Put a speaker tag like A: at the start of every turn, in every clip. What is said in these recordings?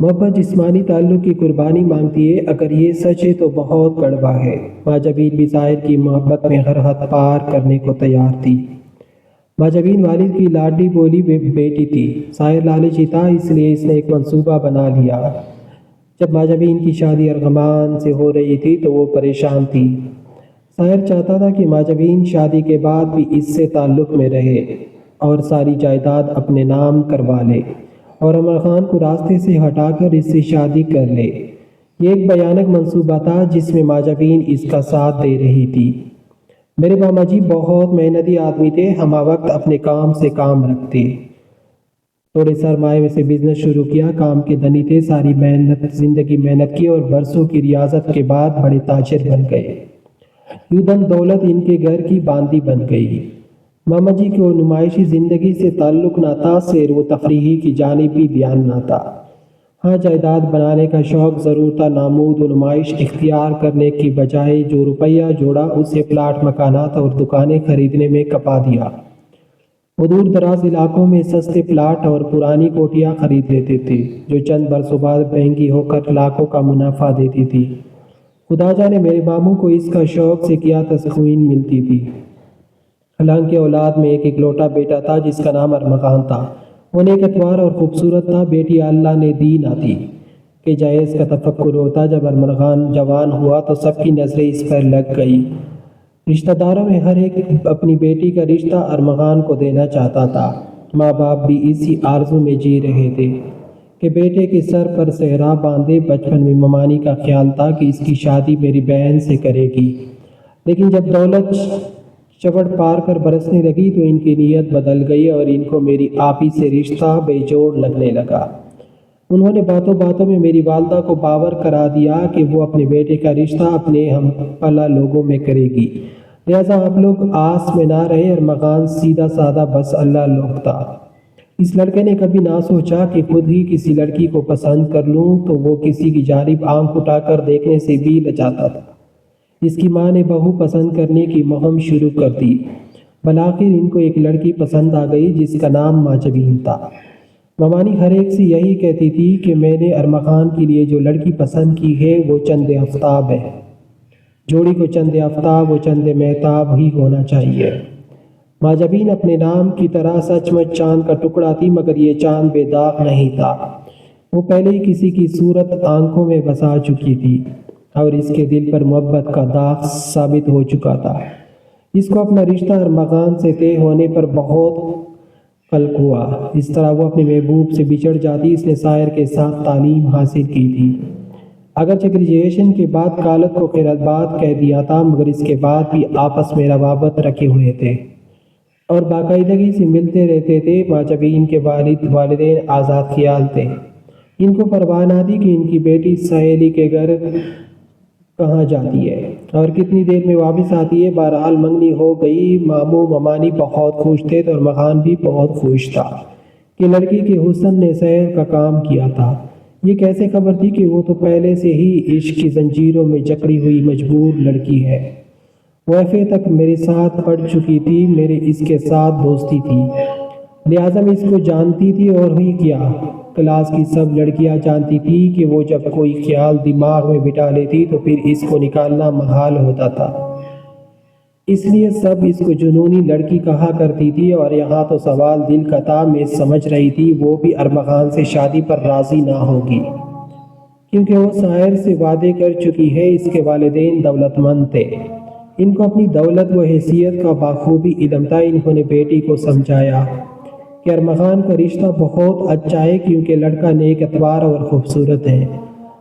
A: محبت جسمانی تعلق کی قربانی مانگتی ہے، اگر یہ سچ ہے تو بہت کڑوا ہے۔ ماں جبین بھی ساحر کی محبت میں ہر حد پار کرنے کو تیار تھی۔ ماں جبین والد کی لاڈلی بولی بیٹی تھی۔ ساحر لالچی تھا، اس لیے اس نے ایک منصوبہ بنا لیا۔ جب ماں جبین کی شادی ارغمان سے ہو رہی تھی تو وہ پریشان تھی۔ ساحر چاہتا تھا کہ ماں جبین شادی کے بعد بھی اس سے تعلق میں رہے اور ساری جائیداد اپنے نام کروا لے اور عمر خان کو راستے سے ہٹا کر اس سے شادی کر لے۔ یہ ایک بھیانک منصوبہ تھا جس میں ماں جبین اس کا ساتھ دے رہی تھی۔ میرے ماما جی بہت محنتی آدمی تھے، ہمہ وقت اپنے کام سے کام رکھتے۔ تھوڑے سرمایے سے بزنس شروع کیا، کام کے دھنی تھے، ساری زندگی محنت کی اور برسوں کی ریاضت کے بعد بڑے تاجر بن گئے۔ یوں دن دولت ان کے گھر کی باندھی بن گئی۔ ماما جی کو نمائشی زندگی سے تعلق نہ تھا، سیر و تفریحی کی جانب بھی دھیان نہ تھا۔ ہاں، جائیداد بنانے کا شوق ضرور تھا، نامود و نمائش اختیار کرنے کی بجائے جو روپیہ جوڑا اسے پلاٹ مکانات اور دکانیں خریدنے میں کپا دیا۔ وہ دور دراز علاقوں میں سستے پلاٹ اور پرانی کوٹیاں خرید لیتے تھے جو چند برسوں بعد مہنگی ہو کر لاکھوں کا منافع دیتی تھی۔ خدا جانے میرے ماموں کو اس کا شوق سے کیا تسکین ملتی تھی۔ حالانکہ اولاد میں ایک اکلوٹا بیٹا تھا جس کا نام ارمغان تھا۔ وہ نیک اتوار اور خوبصورت تھا، بیٹی اللہ نے دی نہ تھی کہ جہیز کا تفکر ہوتا۔ جب ارمغان جوان ہوا تو سب کی نظریں اس پر لگ گئی۔ رشتہ داروں میں ہر ایک اپنی بیٹی کا رشتہ ارمغان کو دینا چاہتا تھا۔ ماں باپ بھی اسی آرزو میں جی رہے تھے کہ بیٹے کے سر پر صحرا باندھے۔ بچپن میں ممانی کا خیال تھا کہ اس کی شادی میری بہن سے کرے گی، لیکن جب دولت چوڑ پار کر برسنے لگی تو ان کی نیت بدل گئی اور ان کو میری آپی سے رشتہ بے جوڑ لگنے لگا۔ انہوں نے باتوں باتوں میں میری والدہ کو باور کرا دیا کہ وہ اپنے بیٹے کا رشتہ اپنے ہم پلہ لوگوں میں کرے گی، لہٰذا آپ لوگ آس میں نہ رہے۔ ارمغان سیدھا سادہ بس اللہ لوگ تھا۔ اس لڑکے نے کبھی نہ سوچا کہ خود ہی کسی لڑکی کو پسند کر لوں تو وہ کسی کی جانب آنکھ اٹھا کر دیکھنے سے بھی لجاتا تھا۔ اس کی ماں نے بہو پسند کرنے کی مہم شروع کر دی۔ بالآخر ان کو ایک لڑکی پسند آ گئی جس کا نام ماں جبین تھا۔ ممانی ہر ایک سے یہی کہتی تھی کہ میں نے ارمغان کے لیے جو لڑکی پسند کی ہے وہ چند آفتاب ہے۔ جوڑی کو چند آفتاب و چند مہتاب ہی ہونا چاہیے۔ ماں جبین اپنے نام کی طرح سچ مچ چاند کا ٹکڑا تھی، مگر یہ چاند بے داغ نہیں تھا۔ وہ پہلے ہی کسی کی صورت آنکھوں میں بسا چکی تھی اور اس کے دل پر محبت کا داغ ثابت ہو چکا تھا۔ اس کو اپنا رشتہ ارمغان سے طے ہونے پر بہت قلق ہوا۔ اس طرح وہ اپنے محبوب سے بچھڑ جاتی۔ اس نے ساحر کے ساتھ تعلیم حاصل کی تھی، اگرچہ گریجویشن کے بعد کالج کو خیرآباد کہہ دیا تھا، مگر اس کے بعد بھی آپس میں روابط رکھے ہوئے تھے اور باقاعدگی سے ملتے رہتے تھے۔ ماں جبین کے والدین آزاد خیال تھے، ان کو پرواہ نہ تھی کہ ان کی بیٹی سہیلی کے گھر کہاں جاتی ہے اور کتنی دیر میں واپس آتی ہے۔ بہرحال منگنی ہو گئی۔ ماموں ممانی بہت خوش تھے تو ارمغان بھی بہت خوش تھا کہ لڑکی کے حسن نے سحر کا کام کیا تھا۔ یہ کیسے خبر تھی کہ وہ تو پہلے سے ہی عشق کی زنجیروں میں جکڑی ہوئی مجبور لڑکی ہے۔ وہ ایف.اے. تک میرے ساتھ پڑھ چکی تھی، میرے اس کے ساتھ دوستی تھی، لہٰذا میں اس کو جانتی تھی۔ اور ہی کیا، کلاس کی سب لڑکیاں جانتی تھی کہ وہ جب کوئی خیال دماغ میں بٹھا لیتی تو پھر اس کو نکالنا محال ہوتا تھا، اس لیے سب اس کو جنونی لڑکی کہا کرتی تھی۔ اور یہاں تو سوال دل کا تھا، میں سمجھ رہی تھی وہ بھی ارمغان سے شادی پر راضی نہ ہوگی کیونکہ وہ ساحر سے وعدے کر چکی ہے۔ اس کے والدین دولت مند تھے، ان کو اپنی دولت و حیثیت کا بخوبی علم تھا۔ انہوں نے بیٹی کو سمجھایا کہ ارمغان کا رشتہ بہت اچھا ہے کیونکہ لڑکا نیک اتوار اور خوبصورت ہے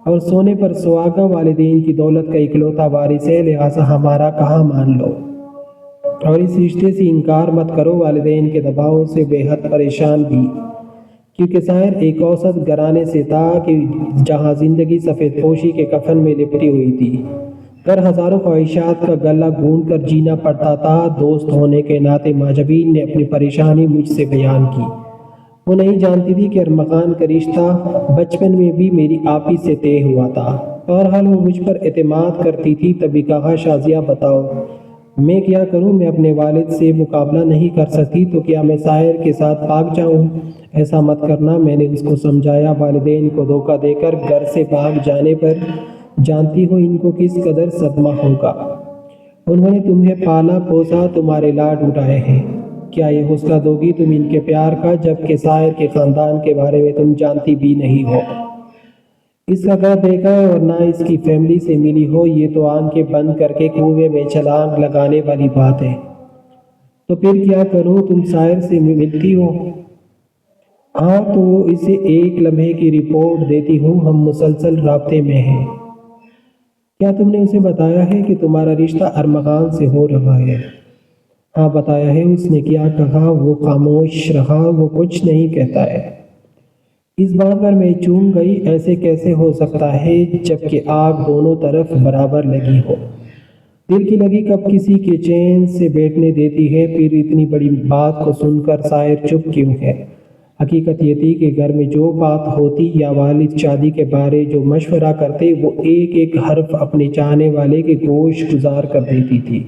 A: اور سونے پر سہاگا، والدین کی دولت کا اکلوتا وارث ہے، لہٰذا ہمارا کہا مان لو اور اس رشتے سے انکار مت کرو۔ والدین کے دباؤ سے بے حد پریشان بھی، کیونکہ ساحر ایک اوسط گھرانے سے تھا کہ جہاں زندگی سفید پوشی کے کفن میں لپٹی ہوئی تھی، پر ہزاروں خواہشات کا گلہ گھونٹ کر جینا پڑتا تھا۔ دوست ہونے کے ناطے ماں جبین نے اپنی پریشانی مجھ سے بیان کی۔ وہ نہیں جانتی تھی کہ ارمغان کا رشتہ بچپن میں بھی میری آپی سے طے ہوا تھا۔ بہرحال وہ مجھ پر اعتماد کرتی تھی۔ تبھی کہا، شازیہ بتاؤ، میں کیا کروں؟ میں اپنے والد سے مقابلہ نہیں کر سکتی تو کیا میں ساحر کے ساتھ بھاگ جاؤں؟ ایسا مت کرنا، میں نے اس کو سمجھایا۔ والدین کو دھوکہ دے کر گھر سے بھاگ جانے پر جانتی ہو ان کو کس قدر صدمہ ہوگا۔ انہوں نے تمہیں پالا پوسا، تمہارے لاڈ اٹھائے ہیں۔ کیا یہ حوصلہ دو گی تم ان کے پیار کا، جبکہ ساحر کے خاندان کے بارے میں تم جانتی بھی نہیں ہو؟ اس کا گھر دیکھا ہے اور نہ اس کی فیملی سے ملی ہو، یہ تو آنکھیں بند کر کے کنویں میں چھلانگ لگانے والی بات ہے۔ تو پھر کیا کروں؟ تم ساحر سے ملتی ہو؟ ہاں، تو اسے ایک لمحے کی رپورٹ دیتی ہوں، ہم مسلسل رابطے میں ہیں۔ کیا تم نے اسے بتایا ہے کہ تمہارا رشتہ ارمغان سے ہو رہا ہے؟ ہاں بتایا ہے۔ اس نے کیا کہا؟ وہ خاموش رہا، وہ کچھ نہیں کہتا ہے۔ اس بات پر میں چونک گئی، ایسے کیسے ہو سکتا ہے جبکہ آگ دونوں طرف برابر لگی ہو؟ دل کی لگی کب کسی کے چین سے بیٹھنے دیتی ہے؟ پھر اتنی بڑی بات کو سن کر ساحر چپ کیوں ہے؟ حقیقت یہ تھی کہ گھر میں جو بات ہوتی یا والد شادی کے بارے جو مشورہ کرتے، وہ ایک ایک حرف اپنے چاہنے والے کے گوش گزار کر دیتی تھی۔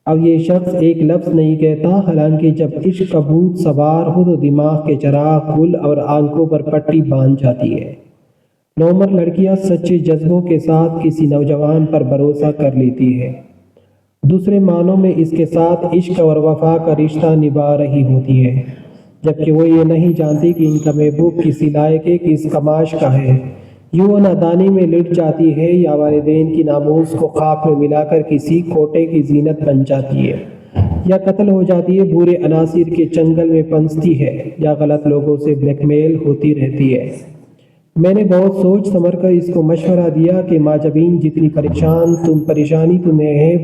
A: اب یہ شخص ایک لفظ نہیں کہتا، حالانکہ جب عشق کا بھوت سوار ہو تو دماغ کے چراغ گل اور آنکھوں پر پٹی باندھ جاتی ہے۔ نوعمر لڑکیاں سچے جذبوں کے ساتھ کسی نوجوان پر بھروسہ کر لیتی ہے، دوسرے معنوں میں اس کے ساتھ عشق اور وفا کا رشتہ نبھا رہی ہوتی ہے، جبکہ وہ یہ نہیں جانتی کہ ان کا محبوب کسی لائق ہے، کس کماش کا ہے۔ یوں نادانی میں لٹ جاتی ہے یا والدین کی ناموس کو خاک میں ملا کر کسی کوٹے کی زینت بن جاتی ہے، یا قتل ہو جاتی ہے، برے عناصر کے چنگل میں پنستی ہے، یا غلط لوگوں سے بلیک میل ہوتی رہتی ہے۔ میں نے بہت سوچ سمجھ کر اس کو مشورہ دیا کہ ماں جبین، جتنی پریشانی تمہیں ہے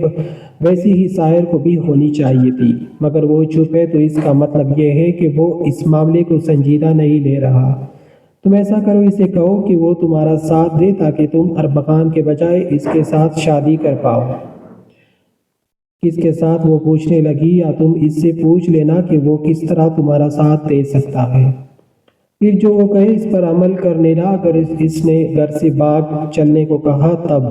A: ویسی ہی ساحر کو بھی ہونی چاہیے تھی، مگر وہ چپ ہے، تو اس کا مطلب یہ ہے کہ وہ اس معاملے کو سنجیدہ نہیں لے رہا۔ تم ایسا کرو، اسے کہو کہ وہ تمہارا ساتھ دے تاکہ تم ارمغان کے بجائے اس کے ساتھ شادی کر پاؤ۔ کس کے ساتھ؟ وہ پوچھنے لگی۔ یا تم اس سے پوچھ لینا کہ وہ کس طرح تمہارا ساتھ دے سکتا ہے، پھر جو وہ کہے اس پر عمل کر لینا۔ اگر اس نے گھر سے بھاگ چلنے کو کہا تب؟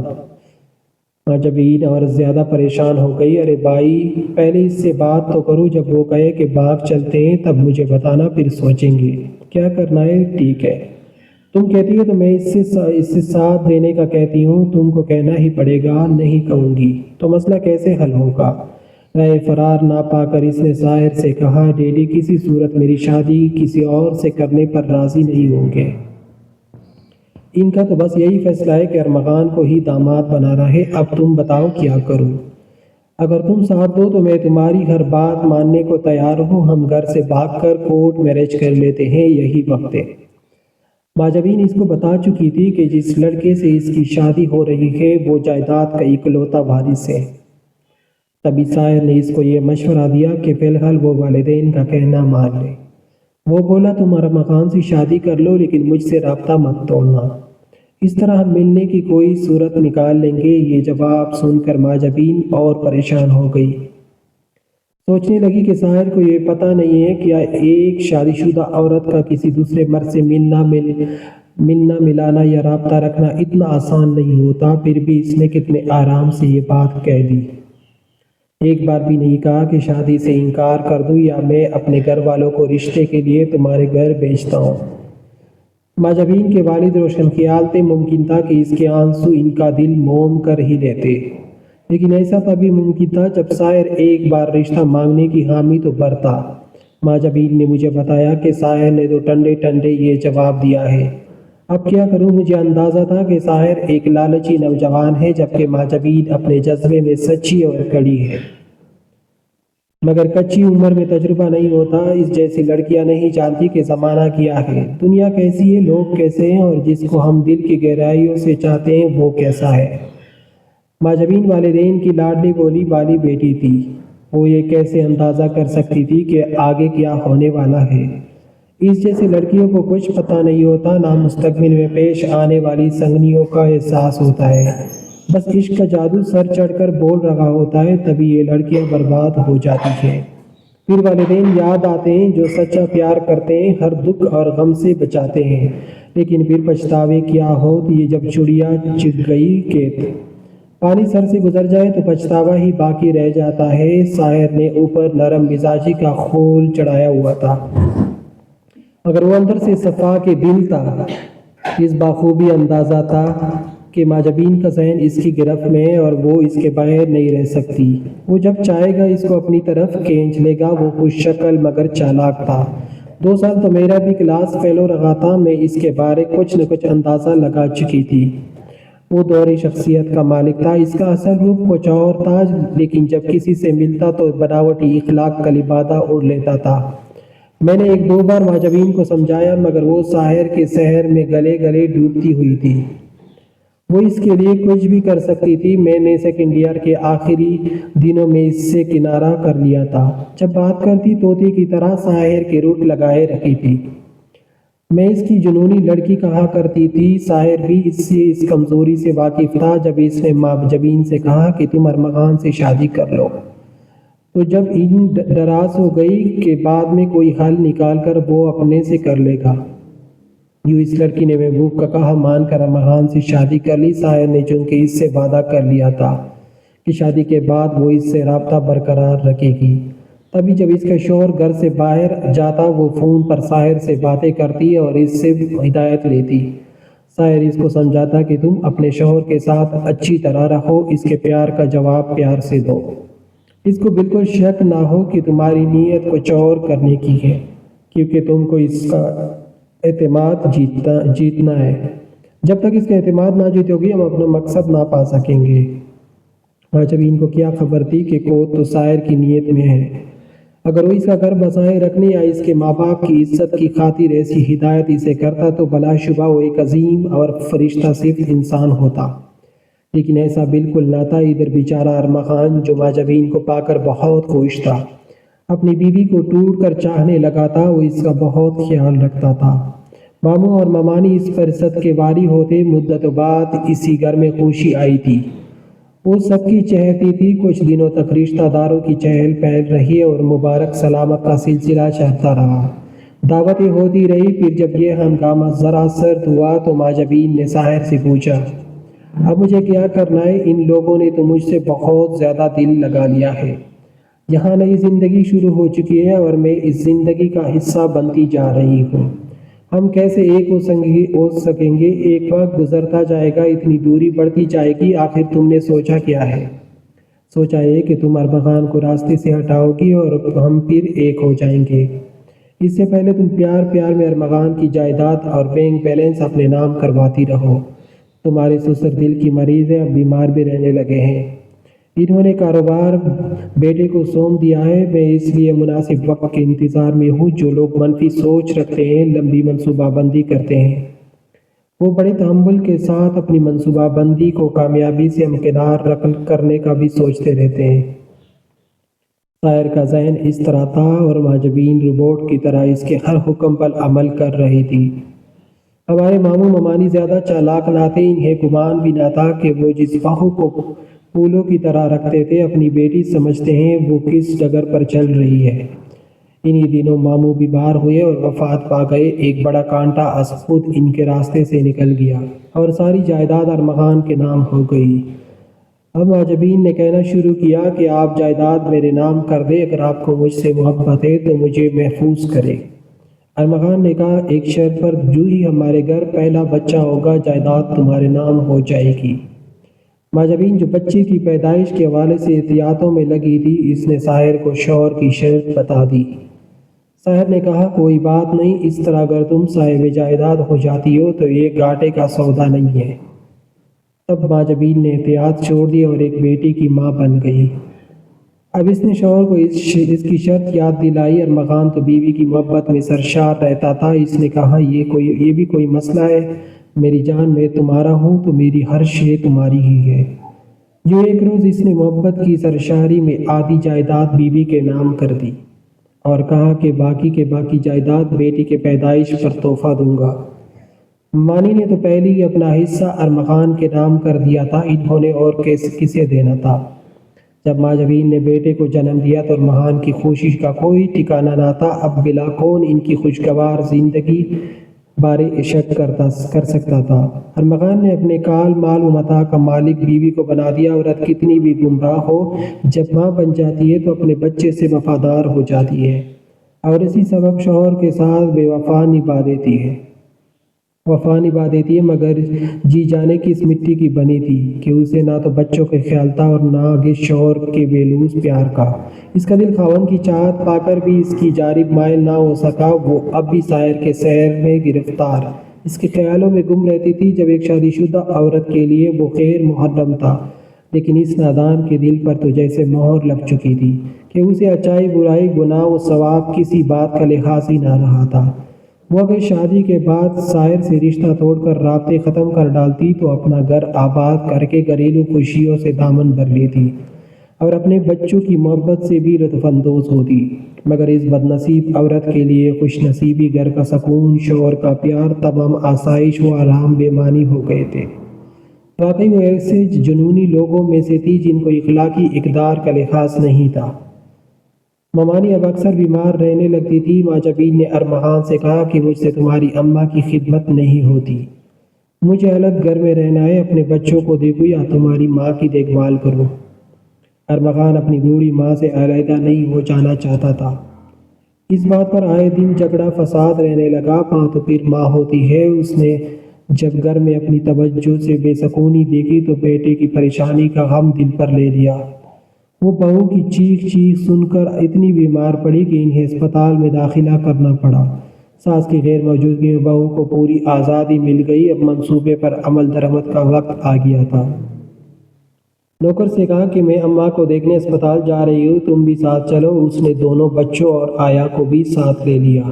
A: ماں جبین اور زیادہ پریشان ہو گئی۔ ارے بھائی، پہلے اس سے بات تو کرو، جب وہ کہے کہ بھاگ چلتے ہیں تب مجھے بتانا، پھر سوچیں گے کیا کرنا ہے۔ ٹھیک ہے، تم کہتی ہو تو میں اس سے ساتھ دینے کا کہتی ہوں، تم کو کہنا ہی پڑے گا۔ نہیں کہوں گی تو مسئلہ کیسے حل ہوگا؟ رائے فرار نہ پا کر اس نے ساحر سے کہا، ڈیڈی کسی صورت میری شادی کسی اور سے کرنے پر راضی نہیں ہوں گے۔ ان کا تو بس یہی فیصلہ ہے کہ ارمغان کو ہی داماد بنانا ہے۔ اب تم بتاؤ کیا کروں؟ اگر تم ساتھ دو تو میں تمہاری ہر بات ماننے کو تیار ہوں، ہم گھر سے بھاگ کر کورٹ میرج کر لیتے ہیں، یہی وقت ہے۔ ماں جبین اس کو بتا چکی تھی کہ جس لڑکے سے اس کی شادی ہو رہی ہے وہ جائیداد کا اکلوتا وارث ہے۔ تبھی ساحر نے اس کو یہ مشورہ دیا کہ فی الحال وہ والدین کا کہنا مان لے۔ وہ بولا، تم ارمغان سے شادی کر لو لیکن مجھ سے رابطہ مت توڑنا، اس طرح ہم ملنے کی کوئی صورت نکال لیں گے۔ یہ جواب سن کر ماں جبین اور پریشان ہو گئی، سوچنے لگی کہ ساحر کو یہ پتہ نہیں ہے کہ ایک شادی شدہ عورت کا کسی دوسرے مرد سے ملنا ملانا یا رابطہ رکھنا اتنا آسان نہیں ہوتا۔ پھر بھی اس نے کتنے آرام سے یہ بات کہہ دی، ایک بار بھی نہیں کہا کہ شادی سے انکار کر دوں یا میں اپنے گھر والوں کو رشتے کے لیے تمہارے گھر بھیجتا ہوں۔ ماں جبین کے والد روشن خیال تھے، ممکن تھا کہ اس کے آنسو ان کا دل موم کر ہی لیتے، لیکن ایسا تبھی ممکن تھا جب ساحر ایک بار رشتہ مانگنے کی حامی تو بھرتا۔ ماں جبین نے مجھے بتایا کہ ساحر نے تو ٹنڈے ٹنڈے یہ جواب دیا ہے۔ اب کیا کروں؟ مجھے اندازہ تھا کہ ساحر ایک لالچی نوجوان ہے، جبکہ ماں جبین اپنے جذبے میں سچی اور کڑی ہے، مگر کچی عمر میں تجربہ نہیں ہوتا۔ اس جیسی لڑکیاں نہیں جانتی کہ زمانہ کیا ہے، دنیا کیسی ہے، لوگ کیسے ہیں، اور جس کو ہم دل کی گہرائیوں سے چاہتے ہیں وہ کیسا ہے۔ ماں جبین والدین کی لاڈلی بولی والی بیٹی تھی، وہ یہ کیسے اندازہ کر سکتی تھی کہ آگے کیا ہونے والا ہے۔ اس جیسی لڑکیوں کو کچھ پتہ نہیں ہوتا، نہ مستقبل میں پیش آنے والی سنگینیوں کا احساس ہوتا ہے، بس عشق کا جادو سر چڑھ کر بول رہا ہوتا ہے، تبھی یہ لڑکیاں برباد ہو جاتی ہیں۔ پھر والدین یاد آتے ہیں جو سچا پیار کرتے ہیں، ہر دکھ اور غم سے بچاتے ہیں، لیکن پھر پچھتاوے کیا ہوت یہ جب چڑیا چگ گئی کھیت۔ پانی سر سے گزر جائے تو پچھتاوا ہی باقی رہ جاتا ہے۔ ساحر نے اوپر نرم مزاجی کا خول چڑھایا ہوا تھا، مگر وہ اندر سے صفا کے دل تھا۔ اس بخوبی اندازہ تھا کہ ماجبین کا ذہن اس کی گرفت میں ہے اور وہ اس کے باہر نہیں رہ سکتی۔ وہ جب چاہے گا اس کو اپنی طرف کھینچ لے گا۔ وہ خوش شکل مگر چالاک تھا۔ 2 سال تو میرا بھی کلاس فیلو رہا تھا، میں اس کے بارے کچھ نہ کچھ اندازہ لگا چکی تھی۔ وہ دوہری شخصیت کا مالک تھا۔ اس کا اصل روپ کچھ اور تھا، لیکن جب کسی سے ملتا تو بناوٹی اخلاق کا لبادہ اڑ لیتا تھا۔ میں نے 1-2 بار ماجبین کو سمجھایا، مگر وہ ساحر کے سحر میں گلے گلے ڈوبتی ہوئی تھی۔ وہ اس کے لیے کچھ بھی کر سکتی تھی۔ میں نے سیکنڈ ایئر کے آخری دنوں میں اس سے کنارہ کر لیا تھا۔ جب بات کرتی طوطی کی طرح ساحر کے روٹ لگائے رکھی تھی۔ میں اس کی جنونی لڑکی کہا کرتی تھی۔ ساحر بھی اس کمزوری سے واقف تھا۔ جب اس نے ماجبین سے کہا کہ تم ارمغان سے شادی کر لو، تو جب ان دراز ہو گئی کہ بعد میں کوئی حل نکال کر وہ اپنے سے کر لے گا۔ یوں اس لڑکی نے محبوب کا کہا مان کر ارمغان سے شادی کر لی۔ ساحر نے چونکہ اس سے وعدہ کر لیا تھا کہ شادی کے بعد وہ اس سے رابطہ برقرار رکھے گی، تبھی جب اس کا شوہر گھر سے باہر جاتا وہ فون پر ساحر سے باتیں کرتی اور اس سے ہدایت لیتی۔ ساحر اس کو سمجھاتا کہ تم اپنے شوہر کے ساتھ اچھی طرح رہو، اس کے پیار کا جواب پیار سے دو، اس کو بالکل شک نہ ہو کہ تمہاری نیت کچھ اور کرنے کی ہے، کیونکہ تم کو اس کا اعتماد جیتنا ہے۔ جب تک اس کا اعتماد نہ جیتو گی ہم اپنا مقصد نہ پا سکیں گے۔ ماجبین کو کیا خبر تھی کہ قوت تو ساحر کی نیت میں ہے۔ اگر وہ اس کا گھر بسائے رکھنے یا اس کے ماں باپ کی عزت کی خاطر ایسی ہدایت اسے کرتا تو بلا شبہ وہ ایک عظیم اور فرشتہ صرف انسان ہوتا، لیکن ایسا بالکل نہ تھا۔ ادھر بیچارہ ارمغان جو ماجبین کو پا کر بہت خوش تھا، اپنی بیوی کو ٹوٹ کر چاہنے لگا تھا۔ وہ اس کا بہت خیال رکھتا تھا۔ ماموں اور ممانی اس فرصت کے واری ہوتے مدتوں بعد اسی گھر میں خوشی آئی تھی۔ وہ سب کی چہتی تھی۔ کچھ دنوں تک رشتہ داروں کی چہل پہل رہی اور مبارک سلامت کا سلسلہ چلتا رہا۔ دعوتیں ہوتی رہی۔ پھر جب یہ ہنگامہ ذرا سرد ہوا تو ماجبین نے ساحر سے پوچھا اب مجھے کیا کرنا ہے؟ ان لوگوں نے تو مجھ سے بہت زیادہ دل لگا لیا ہے۔ یہاں نئی زندگی شروع ہو چکی ہے اور میں اس زندگی کا حصہ بنتی جا رہی ہوں۔ ہم کیسے ایک ہو سکیں گے؟ ایک وقت گزرتا جائے گا، اتنی دوری بڑھتی جائے گی۔ آخر تم نے سوچا کیا ہے؟ سوچا یہ کہ تم ارمغان کو راستے سے ہٹاؤ گی اور ہم پھر ایک ہو جائیں گے۔ اس سے پہلے تم پیار میں ارمغان کی جائیداد اور بینک بیلنس اپنے نام کرواتی رہو۔ تمہارے سسر دل کی مریض ہیں، اب بیمار بھی رہنے لگے ہیں۔ انہوں نے کاروبار بیٹے کو سونپ دیا ہے۔ میں اس لیے مناسب وقت کے انتظار میں ہوں۔ جو لوگ منفی سوچ رکھتے ہیں، لمبی منصوبہ بندی کرتے ہیں، وہ بڑے تحمل کے ساتھ اپنی منصوبہ بندی کو کامیابی سے ہمکنار کرنے کا بھی سوچتے رہتے ہیں۔ ساحر کا ذہن اس طرح تھا اور ماجبین روبوٹ کی طرح اس کے ہر حکم پر عمل کر رہی تھی۔ ہمارے ماموں ممانی زیادہ چالاک نہ تھے۔ انہیں گمان بھی نہ تھا کہ وہ جس بہو کو پھولوں کی طرح رکھتے تھے اپنی بیٹی سمجھتے ہیں، وہ کس ڈگر پر چل رہی ہے۔ انہی دنوں ماموں بیمار ہوئے اور وفات پا گئے۔ ایک بڑا کانٹا از خود ان کے راستے سے نکل گیا اور ساری جائیداد ارمغان کے نام ہو گئی۔ اب ماجبین نے کہنا شروع کیا کہ آپ جائیداد میرے نام کر دیں، اگر آپ کو مجھ سے محبت ہے تو مجھے محفوظ کریں۔ ارمغان نے کہا ایک شرط پر، جو ہی ہمارے گھر پہلا بچہ ہوگا جائیداد تمہارے نام ہو جائے گی۔ ماجبین جو بچے کی پیدائش کے حوالے سے احتیاطوں میں لگی تھی، اس نے ساحر کو شوہر کی شرط بتا دی۔ ساحر نے کہا کوئی بات نہیں، اس طرح اگر تم صاحب جائیداد ہو جاتی ہو تو یہ گھاٹے کا سودا نہیں ہے۔ تب ماجبین نے احتیاط چھوڑ دی اور ایک بیٹی کی ماں بن گئی۔ اب اس نے شوہر کو اس کی شرط یاد دلائی۔ ارمغان تو بیوی کی محبت میں سرشار رہتا تھا۔ اس نے کہا یہ بھی کوئی مسئلہ ہے؟ میری جان، میں تمہارا ہوں تو میری ہر شے تمہاری ہی ہے۔ جو ایک روز اس نے محبت کی سرشاری میں آدھی جائیداد بیوی کے نام کر دی اور کہا کہ باقی جائیداد بیٹی کے پیدائش پر تحفہ دوں گا۔ مانی نے تو پہلے ہی اپنا حصہ ارمغان کے نام کر دیا تھا، انہوں نے اور کسے دینا تھا۔ جب ماجبین نے بیٹے کو جنم دیا تو ارمغان کی خوشی کا کوئی ٹھکانہ نہ تھا۔ اب بلا کون ان کی خوشگوار زندگی بارے عشق کر سکتا تھا۔ ارمغان نے اپنے کال مال و متاع کا مالک بیوی کو بنا دیا۔ عورت کتنی بھی گمراہ ہو، جب ماں بن جاتی ہے تو اپنے بچے سے وفادار ہو جاتی ہے، اور اسی سبب شوہر کے ساتھ بے وفا نبھا دیتی ہے مگر جی جانے کی اس مٹی کی بنی تھی کہ اسے نہ تو بچوں کے خیال تھا اور نہ آگے شوہر کے بےلوث پیار کا۔ اس کا دل خاوند کی چاہت پا کر بھی اس کی جانب مائل نہ ہو سکا۔ وہ اب بھی سائر کے سیر میں گرفتار اس کے خیالوں میں گم رہتی تھی۔ جب ایک شادی شدہ عورت کے لیے وہ خیر محرم تھا، لیکن اس نادان کے دل پر تو جیسے مہر لگ چکی تھی کہ اسے اچائی برائی گناہ و ثواب کسی بات کا لحاظ ہی نہ رہا تھا۔ وہ اگر شادی کے بعد سائر سے رشتہ توڑ کر رابطے ختم کر ڈالتی تو اپنا گھر آباد کر کے گھریلو خوشیوں سے دامن بھر لیتی اور اپنے بچوں کی محبت سے بھی لطف اندوز ہوتی، مگر اس بد نصیب عورت کے لیے خوش نصیبی، گھر کا سکون، شوہر کا پیار، تمام آسائش و آرام بے معنی ہو گئے تھے۔ واقعی وہ ایسے جنونی لوگوں میں سے تھی جن کو اخلاقی اقدار کا لحاظ نہیں تھا۔ ممانی اب اکثر بیمار رہنے لگتی تھی۔ ماں جبین نے ارمغان سے کہا کہ مجھ سے تمہاری اماں کی خدمت نہیں ہوتی، مجھے الگ گھر میں رہنا ہے، اپنے بچوں کو دیکھوں یا تمہاری ماں کی دیکھ بھال کروں۔ ارمغان اپنی بوڑھی ماں سے علیحدہ نہیں ہو جانا چاہتا تھا۔ اس بات پر آئے دن جھگڑا فساد رہنے لگا۔ ماں تو پھر ماں ہوتی ہے، اس نے جب گھر میں اپنی توجہ سے بے سکونی دیکھی تو بیٹے کی پریشانی کا غم دل پر لے لیا۔ وہ بہو کی چیخ سن کر اتنی بیمار پڑی کہ انہیں اسپتال میں داخلہ کرنا پڑا۔ ساس کی غیر موجودگی میں بہو کو پوری آزادی مل گئی۔ اب منصوبے پر عمل درآمد کا وقت آ گیا تھا۔ نوکر سے کہا کہ میں اماں کو دیکھنے اسپتال جا رہی ہوں، تم بھی ساتھ چلو۔ اس نے دونوں بچوں اور آیا کو بھی ساتھ لے لیا۔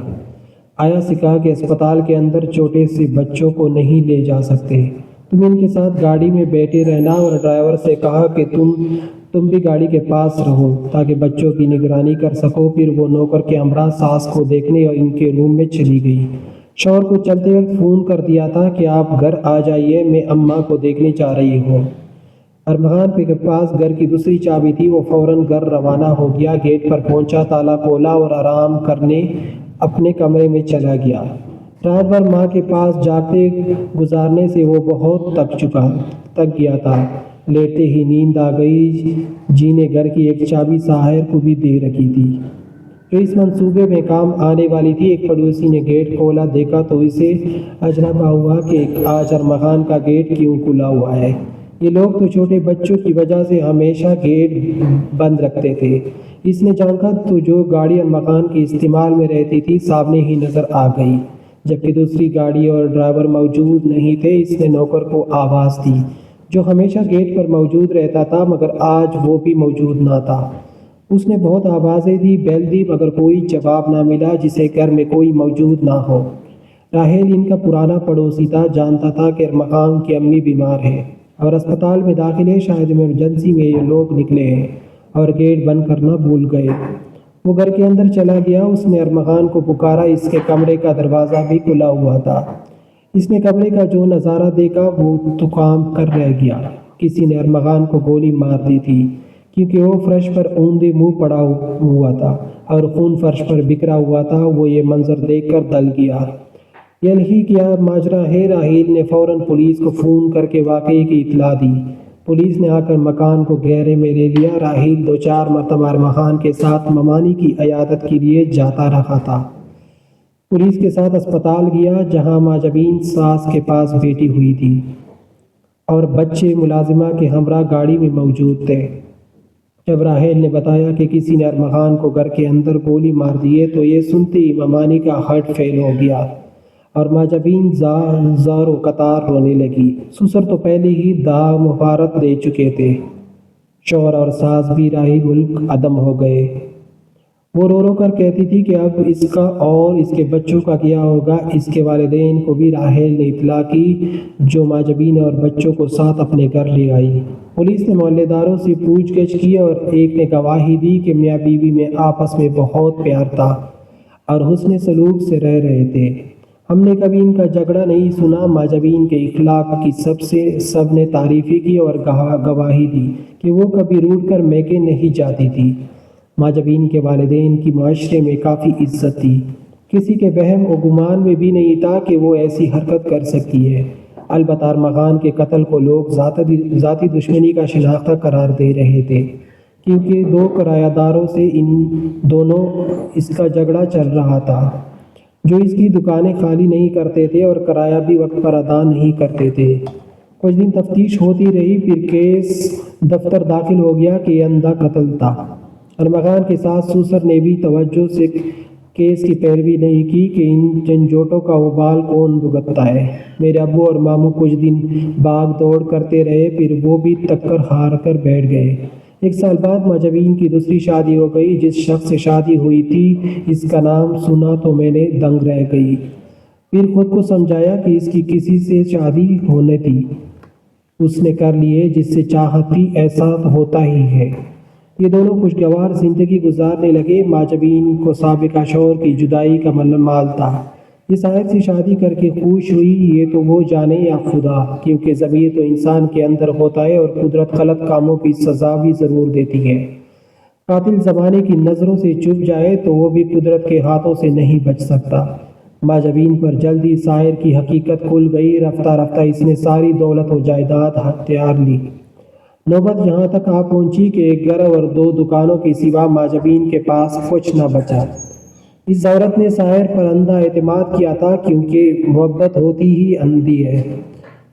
A: آیا سے کہا کہ اسپتال کے اندر چھوٹے سے بچوں کو نہیں لے جا سکتے، تم ان کے ساتھ گاڑی میں بیٹھے رہنا، اور ڈرائیور سے کہا کہ تم بھی گاڑی کے پاس رہو تاکہ بچوں کی نگرانی کر سکو۔ پھر وہ نوکر کے ہمراہ ساس کو دیکھنے اور ان کے روم میں چلی گئی۔ شوہر کو چلتے وقت فون کر دیا تھا کہ آپ گھر آ جائیے، میں اماں کو دیکھنے جا رہی ہوں۔ ارمغان کے پاس گھر کی دوسری چابی تھی۔ وہ فوراً گھر روانہ ہو گیا، گیٹ پر پہنچا، تالا کھولا اور آرام کرنے اپنے کمرے میں چلا گیا۔ رات بھر ماں کے پاس جاگتے گزارنے سے وہ بہت تک گیا تھا۔ لیٹتے ہی نیند آ گئی۔ جی نے گھر کی ایک چابی ساحر کو بھی دے رکھی تھی جو اس منصوبے میں کام آنے والی تھی۔ ایک پڑوسی نے گیٹ کھولا، دیکھا تو اسے اجربا ہوا کہ آج ارمغان کا گیٹ کیوں کھلا ہوا ہے۔ یہ لوگ تو چھوٹے بچوں کی وجہ سے ہمیشہ گیٹ بند رکھتے تھے۔ اس نے جھانکا تو جو گاڑی ارمغان کے استعمال میں رہتی تھی سامنے ہی نظر آ گئی، جبکہ دوسری گاڑی اور ڈرائیور موجود نہیں تھے۔ اس نے نوکر کو آواز دی جو ہمیشہ گیٹ پر موجود رہتا تھا، مگر آج وہ بھی موجود نہ تھا۔ اس نے بہت آوازیں دی، بیل دی، مگر کوئی جواب نہ ملا، جسے گھر میں کوئی موجود نہ ہو۔ راہیل ان کا پرانا پڑوسی تھا، جانتا تھا کہ ارمغان کی امی بیمار ہے اور اسپتال میں داخل ہے، شاید ایمرجنسی میں یہ لوگ نکلے ہیں اور گیٹ بند کرنا بھول گئے۔ وہ گھر کے اندر چلا گیا۔ اس نے ارمغان کو پکارا، اس کے کمرے کا دروازہ بھی کھلا ہوا تھا۔ اس نے کمرے کا جو نظارہ دیکھا وہ تو کام کر رہ گیا۔ کسی نے ارمغان کو گولی مار دی تھی، کیونکہ وہ فرش پر اوندے منہ پڑا ہوا تھا اور خون فرش پر بکھرا ہوا تھا۔ وہ یہ منظر دیکھ کر دل گیا۔ یہی کیا ماجرا ہے؟ راہیل نے فوراً پولیس کو فون کر کے واقعے کی اطلاع دی۔ پولیس نے آ کر مکان کو گھیرے میں لے لیا۔ راہیل 2-4 مرتبہ ارمغان کے ساتھ ممانی کی عیادت کے لیے جاتا رہا تھا۔ پولیس کے ساتھ اسپتال گیا، جہاں ماں جبین ساس کے پاس بیٹھی ہوئی تھی اور بچے ملازمہ کے ہمراہ گاڑی میں موجود تھے۔ جب راہیل نے بتایا کہ کسی نے ارمغان کو گھر کے اندر گولی مار دی ہے تو یہ سنتے ہی ممانی کا ہارٹ فیل ہو گیا اور ماں جبین زار و قطار رونے لگی۔ سسر تو پہلے ہی داغ مفارت دے چکے تھے۔ شوہر اور ساس بھی راہی ملک عدم ہو گئے۔ وہ رو رو کر کہتی تھی کہ اب اس کا اور اس کے بچوں کا کیا ہوگا۔ اس کے والدین کو بھی راہیل نے اطلاع کی، جو ماں جبین اور بچوں کو ساتھ اپنے گھر لے آئی۔ پولیس نے محلے داروں سے پوچھ گچھ کی اور ایک نے گواہی دی کہ میاں بیوی میں آپس میں بہت پیار تھا اور حسن سلوک سے رہ رہے تھے۔ ہم نے کبھی ان کا جھگڑا نہیں سنا۔ ماں جبین کے اخلاق کی سب نے تعریف کی اور گواہی دی کہ وہ کبھی روٹھ کر میکے نہیں جاتی تھی۔ ماں جبین کے والدین کی معاشرے میں کافی عزت تھی۔ کسی کے وہم و گمان میں بھی نہیں تھا کہ وہ ایسی حرکت کر سکتی ہے۔ البتہ ارمغان کے قتل کو لوگ ذاتی دشمنی کا شناختہ قرار دے رہے تھے، کیونکہ دو کرایہ داروں سے ان دونوں اس کا جھگڑا چل رہا تھا، جو اس کی دکانیں خالی نہیں کرتے تھے اور کرایہ بھی وقت پر ادا نہیں کرتے تھے۔ کچھ دن تفتیش ہوتی رہی، پھر کیس دفتر داخل ہو گیا کہ یہ اندھا قتل تھا۔ ارمغان کے ساتھ سوسر نے بھی توجہ سے کیس کی پیروی نہیں کی کہ ان جھنجھوٹوں کا وبال کون بھگتتا ہے۔ میرے ابو اور ماموں کچھ دن بھاگ دوڑ کرتے رہے، پھر وہ بھی ٹکر ہار کر بیٹھ گئے۔ 1 سال بعد ماجبین کی دوسری شادی ہو گئی۔ جس شخص سے شادی ہوئی تھی، اس کا نام سنا تو میں نے دنگ رہ گئی۔ پھر خود کو سمجھایا کہ اس کی کسی سے شادی ہونے تھی، اس نے کر لیے، جس سے چاہت تھی ایسا ہوتا ہی ہے۔ یہ دونوں خوشگوار زندگی گزارنے لگے۔ ماجبین کو سابقہ شوہر کی جدائی کا مال تھا۔ یہ ساحر سے شادی کر کے خوش ہوئی، یہ تو وہ جانے یا خدا، کیونکہ ضمیر تو انسان کے اندر ہوتا ہے اور قدرت غلط کاموں کی سزا بھی ضرور دیتی ہے۔ قاتل زمانے کی نظروں سے چھپ جائے تو وہ بھی قدرت کے ہاتھوں سے نہیں بچ سکتا۔ ماجبین پر جلدی ساحر کی حقیقت کھل گئی۔ رفتہ رفتہ اس نے ساری دولت و جائیداد ہتھیار لی۔ نوبت یہاں تک آ پہنچی کہ ایک گھر اور 2 دکانوں کے سوا ماجبین کے پاس کچھ نہ بچا۔ اس عورت نے ساحر پر اندھا اعتماد کیا تھا، کیونکہ محبت ہوتی ہی اندھی ہے۔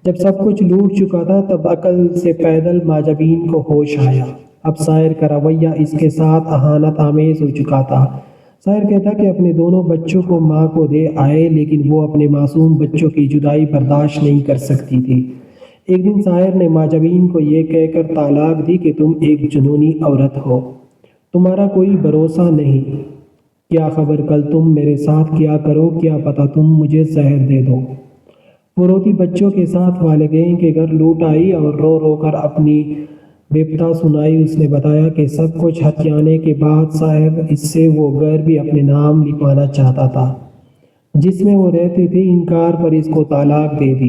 A: جب سب کچھ لوٹ چکا تھا، تب عقل سے پیدل ماجبین کو ہوش آیا۔ اب ساحر کا رویہ اس کے ساتھ اہانت آمیز ہو چکا تھا۔ ساحر کہتا کہ اپنے دونوں بچوں کو ماں کو دے آئے، لیکن وہ اپنے معصوم بچوں کی جدائی برداشت نہیں کر سکتی تھی۔ ایک دن ساحر نے ماجبین کو یہ کہہ کر طلاق دی کہ تم ایک جنونی عورت ہو، تمہارا کوئی بھروسہ نہیں، کیا خبر کل تم میرے ساتھ کیا کرو، کیا پتہ تم مجھے زہر دے دو۔ وہ روتی بچوں کے ساتھ والدین کے گھر لوٹ آئی اور رو رو کر اپنی بپتا سنائی۔ اس نے بتایا کہ سب کچھ ہتھیانے کے بعد ساحر اس سے وہ گھر بھی اپنے نام لکھوانا چاہتا تھا جس میں وہ رہتے تھے۔ انکار پر اس کو طلاق دے دی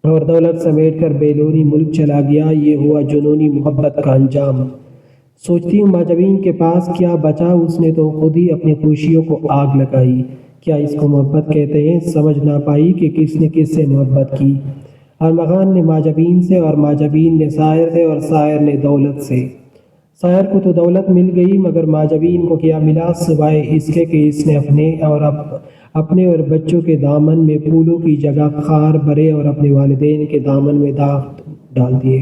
A: اور دولت سمیٹ کر بیرونی ملک چلا گیا۔ یہ ہوا جنونی محبت کا انجام۔ سوچتی ہوں ماجبین کے پاس کیا بچا، اس نے تو خود ہی اپنی خوشیوں کو آگ لگائی۔ کیا اس کو محبت کہتے ہیں؟ سمجھ نہ پائی کہ کس نے کس سے محبت کی۔ ارمغان نے ماجبین سے اور ماجبین نے ساحر سے اور ساحر نے دولت سے۔ ساحر کو تو دولت مل گئی، مگر ماجبین کو کیا ملا سوائے اس کے کہ اس نے اپنے اور بچوں کے دامن میں پھولوں کی جگہ خار بھرے اور اپنے والدین کے دامن میں داغ ڈال دیے۔